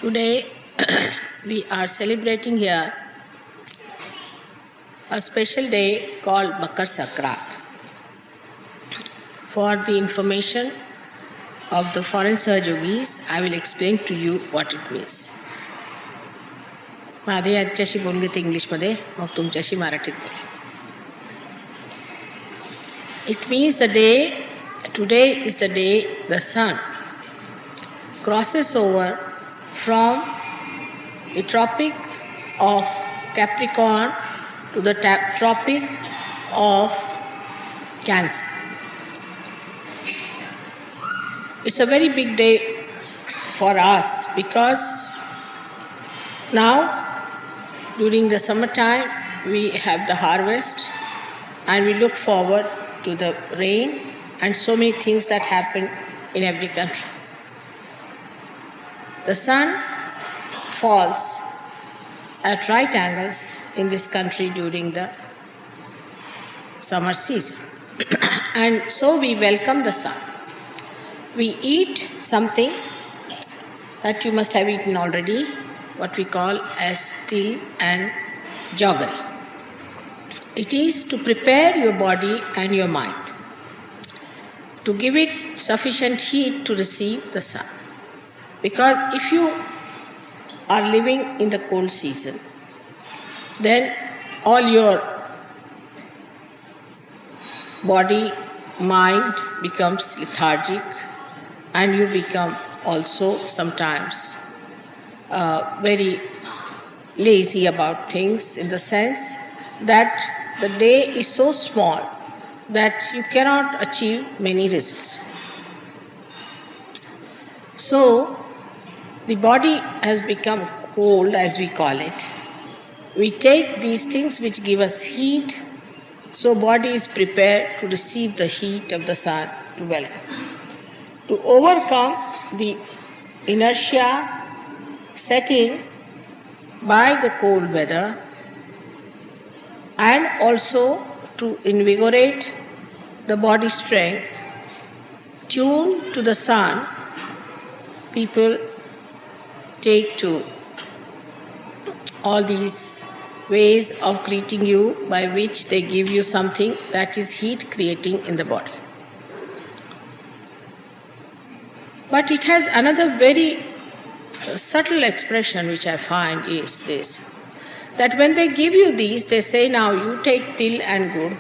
Today we are celebrating here a special day called Makar Sakrat. For the information of the foreign Sahayogis, I will explain to you what it means. आधी आजच्याशी बोलून घेते इंग्लिशमध्ये, मग तुमच्याशी मराठीत बोलेन. It means today is the day the sun crosses over from the Tropic of Capricorn to the Tropic of Cancer. It's a very big day for us because now during the summertime we have the harvest and we look forward to the rain and so many things that happen in every country. The sun falls at right angles in this country during the summer season. And so we welcome the sun. We eat something that you must have eaten already, what we call as til and jaggery. It is to prepare your body and your mind, to give it sufficient heat to receive the sun. Because if you are living in the cold season, then all your body, mind becomes lethargic and you become also sometimes very lazy about things, in the sense that the day is so small that you cannot achieve many results. So the body has become cold, as we call it. We take these things which give us heat, so body is prepared to receive the heat of the sun to welcome. To overcome the inertia set in by the cold weather and also to invigorate the body strength, tuned to the sun, people take to all these ways of greeting you by which they give you something that is heat creating in the body. But it has another very subtle expression which I find is this, that when they give you these, they say, now you take til and gur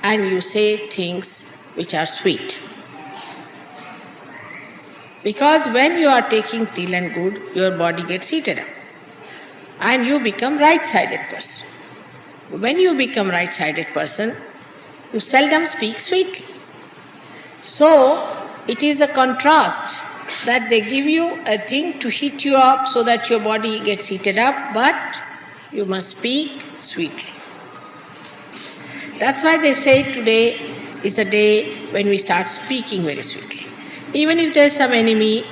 and you say things which are sweet. Because when you are taking til and gur, your body gets heated up and you become right-sided person. When you become right-sided person, you seldom speak sweetly. So it is a contrast that they give you a thing to heat you up so that your body gets heated up, but you must speak sweetly. That's why they say today is the day when we start speaking very sweetly. Even if there is some enemy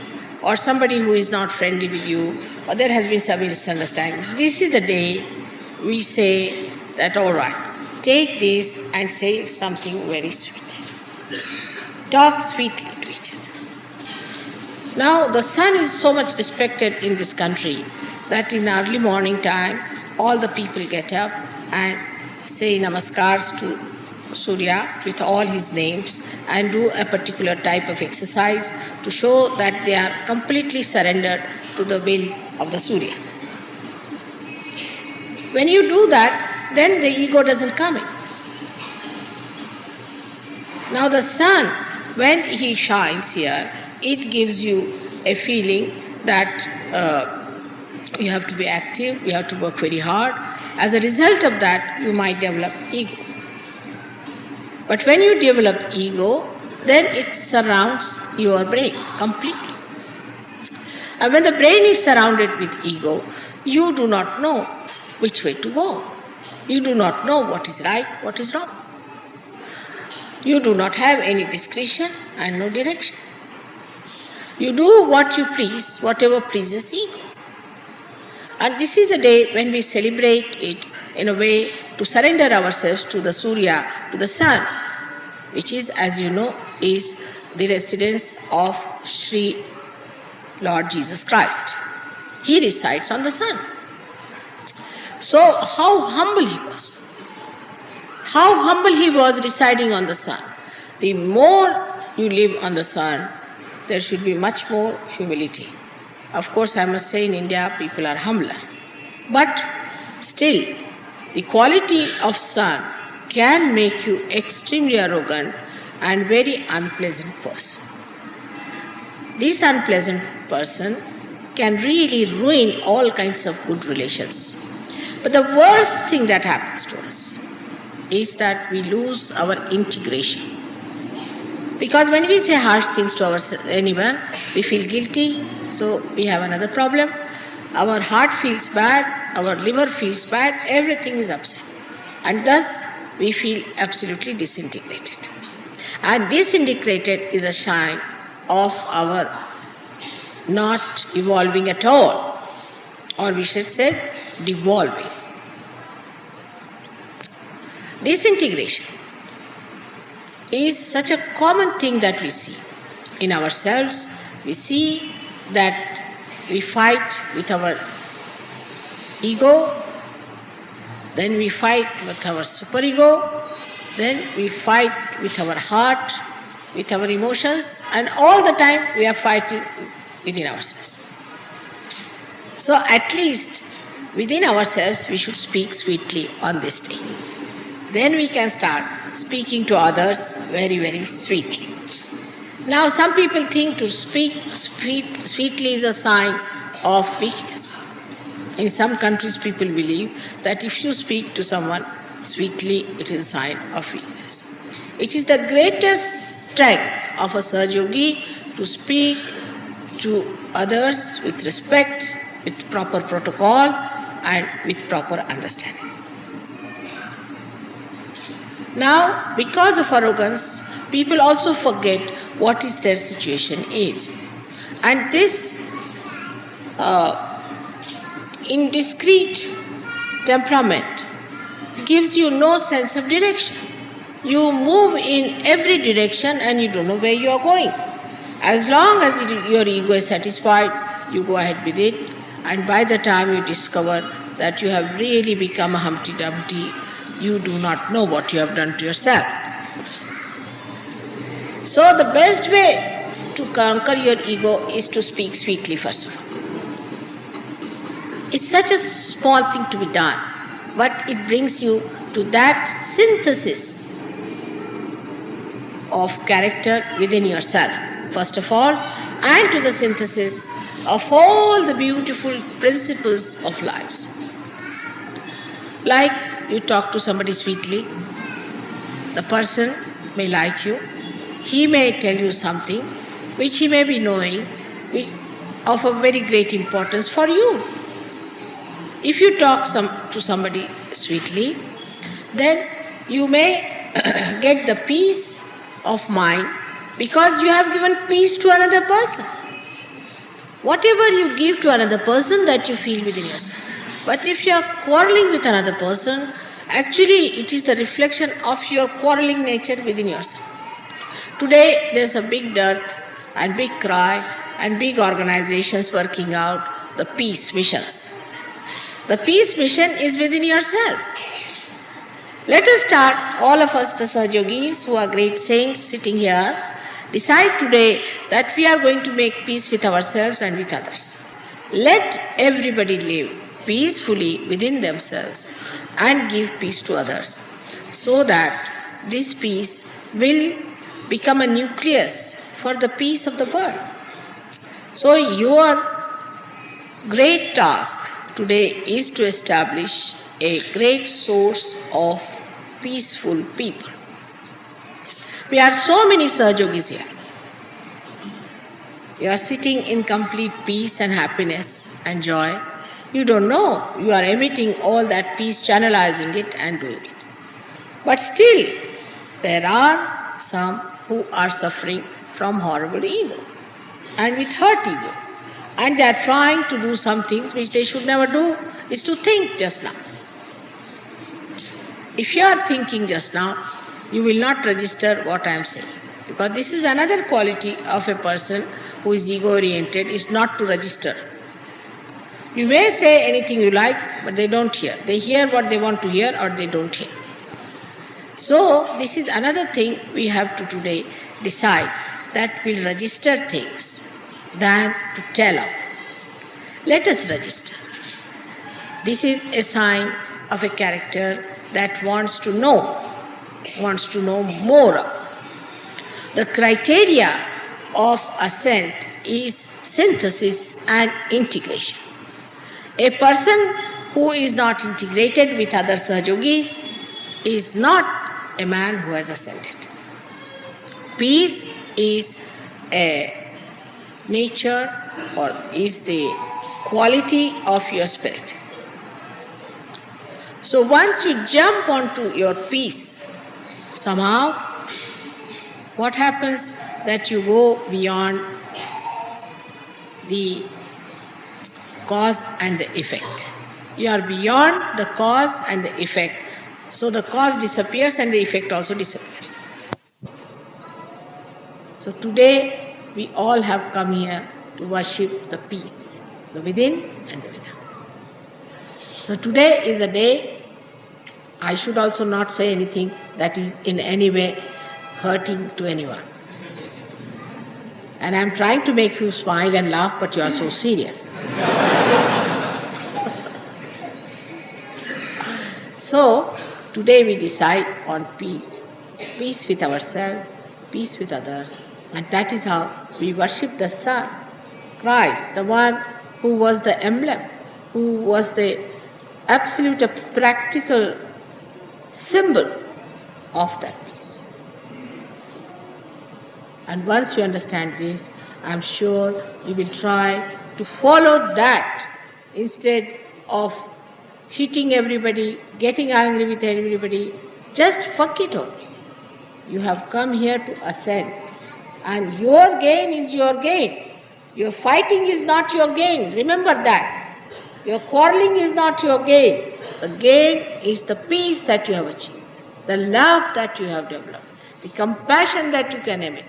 or somebody who is not friendly with you, or there has been some misunderstanding, this is the day we say that, all right, take this and say something very sweet. Talk sweetly to each other. Now, the sun is so much respected in this country that in early morning time, all the people get up and say namaskars to Surya with all his names and do a particular type of exercise to show that they are completely surrendered to the will of the Surya. When you do that, then the ego doesn't come in. Now the sun, when he shines here, it gives you a feeling that you have to be active, you have to work very hard. As a result of that, you might develop ego. But when you develop ego, then it surrounds your brain completely. And when the brain is surrounded with ego, you do not know which way to go. You do not know what is right, what is wrong. You do not have any discretion and no direction. You do what you please, whatever pleases ego. And this is a day when we celebrate it in a way to surrender ourselves to the Surya, to the sun, which is, as you know, is the residence of Sri Lord Jesus Christ. He resides on the sun. So how humble he was. How humble he was residing on the sun. The more you live on the sun, there should be much more humility. Of course, I must say in India, people are humbler. But still, the quality of sun can make you extremely arrogant and very unpleasant person. This unpleasant person can really ruin all kinds of good relations. But the worst thing that happens to us is that we lose our integration. Because when we say harsh things to anyone, we feel guilty, so we have another problem. Our heart feels bad, our liver feels bad, everything is upset. And thus, we feel absolutely disintegrated. And disintegrated is a sign of our not evolving at all, or we should say devolving. Disintegration is such a common thing that we see in ourselves. We see that we fight with our ego, then we fight with our superego, then we fight with our heart, with our emotions, and all the time we are fighting within ourselves. So at least within ourselves we should speak sweetly on this day. Then we can start speaking to others very, very sweetly. Now some people think to speak sweetly is a sign of weakness. In some countries people believe that if you speak to someone sweetly, it is a sign of weakness. It is the greatest strength of a Sahaja Yogi to speak to others with respect, with proper protocol and with proper understanding. Now, because of arrogance, people also forget what is their situation is. And this indiscreet temperament gives you no sense of direction. You move in every direction and you don't know where you are going. As long as your ego is satisfied, you go ahead with it, and by the time you discover that you have really become a Humpty Dumpty, you do not know what you have done to yourself. So the best way to conquer your ego is to speak sweetly first of all. It's such a small thing to be done, but it brings you to that synthesis of character within yourself, first of all, and to the synthesis of all the beautiful principles of life. Like you talk to somebody sweetly, the person may like you, he may tell you something which he may be knowing of a very great importance for you. If you talk to somebody sweetly, then you may get the peace of mind because you have given peace to another person. Whatever you give to another person, that you feel within yourself. But if you are quarreling with another person, actually it is the reflection of your quarreling nature within yourself. Today there is a big dearth and big cry and big organizations working out the peace missions. The peace mission is within yourself. Let us start, all of us, the Sahaja Yogis who are great saints sitting here, decide today that we are going to make peace with ourselves and with others. Let everybody live peacefully within themselves and give peace to others, so that this peace will become a nucleus for the peace of the world. So your great task today is to establish a great source of peaceful people. We are so many Sahaja Yogis here. You are sitting in complete peace and happiness and joy. You don't know. You are emitting all that peace, channelizing it and doing it. But still, there are some who are suffering from horrible ego and with hurt ego. And they are trying to do some things which they should never do, is to think just now. If you are thinking just now, you will not register what I am saying. Because this is another quality of a person who is ego-oriented, is not to register. You may say anything you like, but they don't hear. They hear what they want to hear or they don't hear. So this is another thing we have to today decide, that we'll register things than to tell out. Let us register. This is a sign of a character that wants to know more. The criteria of ascent is synthesis and integration. A person who is not integrated with other Sahajogis is not a man who has ascended. Peace is a nature or is the quality of your spirit. So once you jump onto your peace, somehow what happens that you go beyond the cause and the effect. You are beyond the cause and the effect. So the cause disappears and the effect also disappears. So today we all have come here to worship the peace, the within and the without. So today is a day, I should also not say anything that is in any way hurting to anyone. And I am trying to make you smile and laugh, but you are so serious. So today we decide on peace. Peace with ourselves, peace with others. And that is how we worship the Son, Christ, the one who was the emblem, who was the absolute practical symbol of that peace. And once you understand this, I am sure you will try to follow that instead of hitting everybody, getting angry with everybody. Just forget all these things. You have come here to ascend, and your gain is your gain. Your fighting is not your gain. Remember that. Your quarreling is not your gain. The gain is the peace that you have achieved, the love that you have developed, the compassion that you can emit,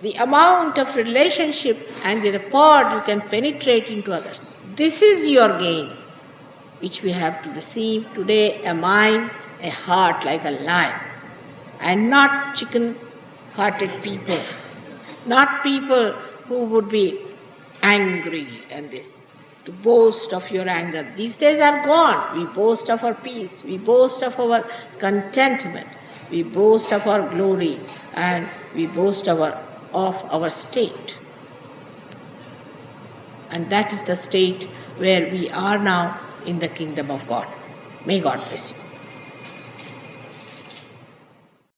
the amount of relationship and the rapport you can penetrate into others. This is your gain, which we have to receive today, a mind, a heart like a lion, and not chicken-hearted people, not people who would be angry and this, to boast of your anger. These days are gone. We boast of our peace, we boast of our contentment, we boast of our glory, and we boast of our state. And that is the state where we are now in the kingdom of God. May God bless you.